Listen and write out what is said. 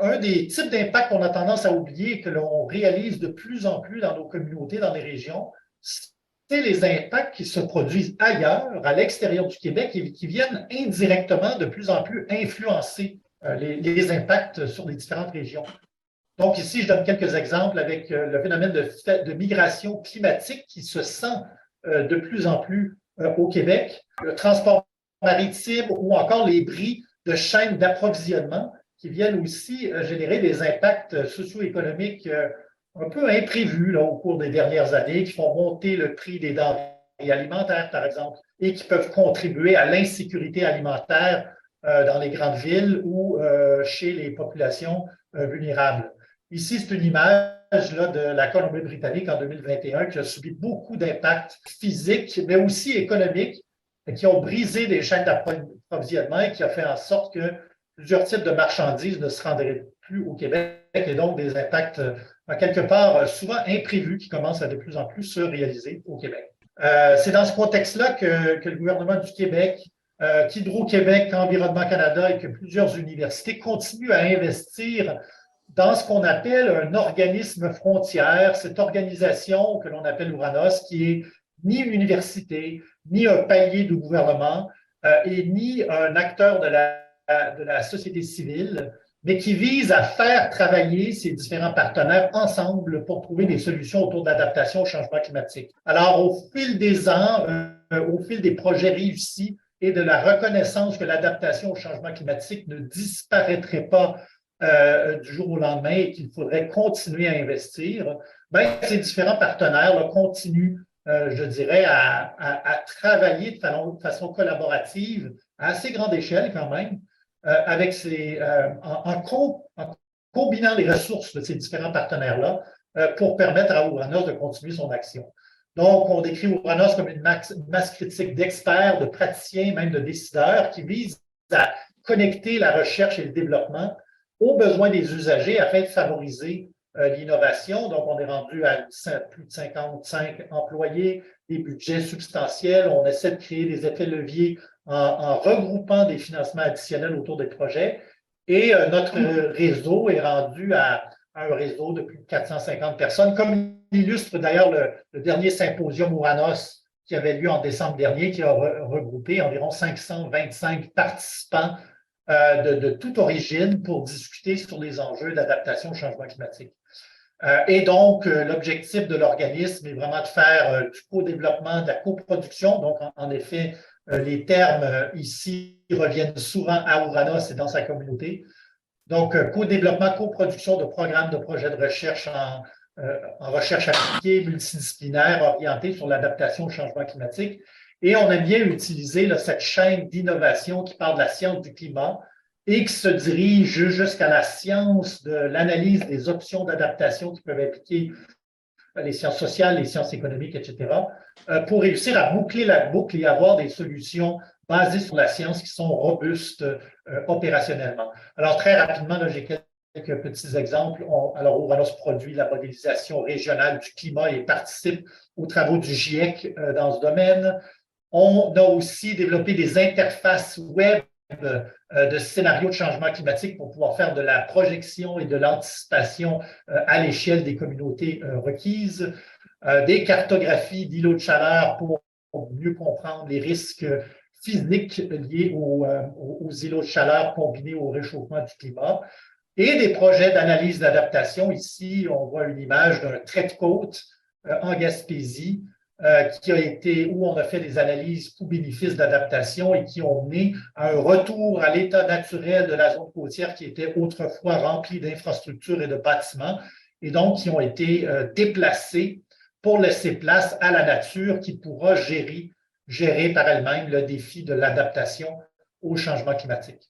Un des types d'impact qu'on a tendance à oublier et que l'on réalise de plus en plus dans nos communautés, dans les régions, c'est les impacts qui se produisent ailleurs, à l'extérieur du Québec, et qui viennent indirectement de plus en plus influencer les impacts sur les différentes régions. Donc ici, je donne quelques exemples avec le phénomène de migration climatique qui se sent de plus en plus au Québec, le transport maritime ou encore les bris de chaînes d'approvisionnement qui viennent aussi générer des impacts socio-économiques un peu imprévus là, au cours des dernières années, qui font monter le prix des denrées alimentaires, par exemple, et qui peuvent contribuer à l'insécurité alimentaire dans les grandes villes ou chez les populations vulnérables. Ici, c'est une image là, de la Colombie-Britannique en 2021 qui a subi beaucoup d'impacts physiques, mais aussi économiques, qui ont brisé des chaînes d'approvisionnement et qui a fait en sorte que plusieurs types de marchandises ne se rendraient plus au Québec et donc des impacts, en quelque part, souvent imprévus qui commencent à de plus en plus se réaliser au Québec. C'est dans ce contexte-là que le gouvernement du Québec, qu'Hydro-Québec, Environnement Canada et que plusieurs universités continuent à investir dans ce qu'on appelle un organisme frontière, cette organisation que l'on appelle Ouranos, qui est ni une université, ni un palier du gouvernement, et ni un acteur de la société civile, mais qui vise à faire travailler ces différents partenaires ensemble pour trouver des solutions autour de l'adaptation au changement climatique. Alors, au fil des ans, au fil des projets réussis et de la reconnaissance que l'adaptation au changement climatique ne disparaîtrait pas du jour au lendemain et qu'il faudrait continuer à investir, ben, ces différents partenaires là, continuent, je dirais, à travailler de façon collaborative à assez grande échelle quand même, avec en combinant les ressources de ces différents partenaires-là pour permettre à Ouranos de continuer son action. Donc, on décrit Ouranos comme une masse critique d'experts, de praticiens, même de décideurs qui vise à connecter la recherche et le développement aux besoins des usagers afin de favoriser l'innovation. Donc, on est rendu à plus de 55 employés, des budgets substantiels. On essaie de créer des effets leviers en regroupant des financements additionnels autour des projets. Et notre réseau est rendu à un réseau de plus de 450 personnes, comme illustre d'ailleurs le dernier symposium Ouranos qui avait lieu en décembre dernier, qui a regroupé environ 525 participants de toute origine pour discuter sur les enjeux d'adaptation au changement climatique. Et donc, l'objectif de l'organisme est vraiment de faire du co-développement, de la coproduction. Donc, en effet, les termes ici reviennent souvent à Ouranos et dans sa communauté. Donc, co-développement, coproduction de programmes de projets de recherche en recherche appliquée, multidisciplinaire, orientée sur l'adaptation au changement climatique. Et on aime bien utiliser là, cette chaîne d'innovation qui part de la science du climat et qui se dirige jusqu'à la science de l'analyse des options d'adaptation qui peuvent impliquer les sciences sociales, les sciences économiques, etc., pour réussir à boucler la boucle et avoir des solutions basées sur la science qui sont robustes opérationnellement. Alors, très rapidement, j'ai quelques petits exemples. Alors, Ouranos produit la modélisation régionale du climat et participe aux travaux du GIEC dans ce domaine. On a aussi développé des interfaces web de scénarios de changement climatique pour pouvoir faire de la projection et de l'anticipation à l'échelle des communautés requises, des cartographies d'îlots de chaleur pour mieux comprendre les risques physiques liés aux îlots de chaleur combinés au réchauffement du climat, et des projets d'analyse d'adaptation. Ici, on voit une image d'un trait de côte en Gaspésie, où on a fait des analyses coûts-bénéfices d'adaptation et qui ont mené à un retour à l'état naturel de la zone côtière qui était autrefois remplie d'infrastructures et de bâtiments, et donc qui ont été déplacés pour laisser place à la nature qui pourra gérer par elle-même le défi de l'adaptation au changement climatique.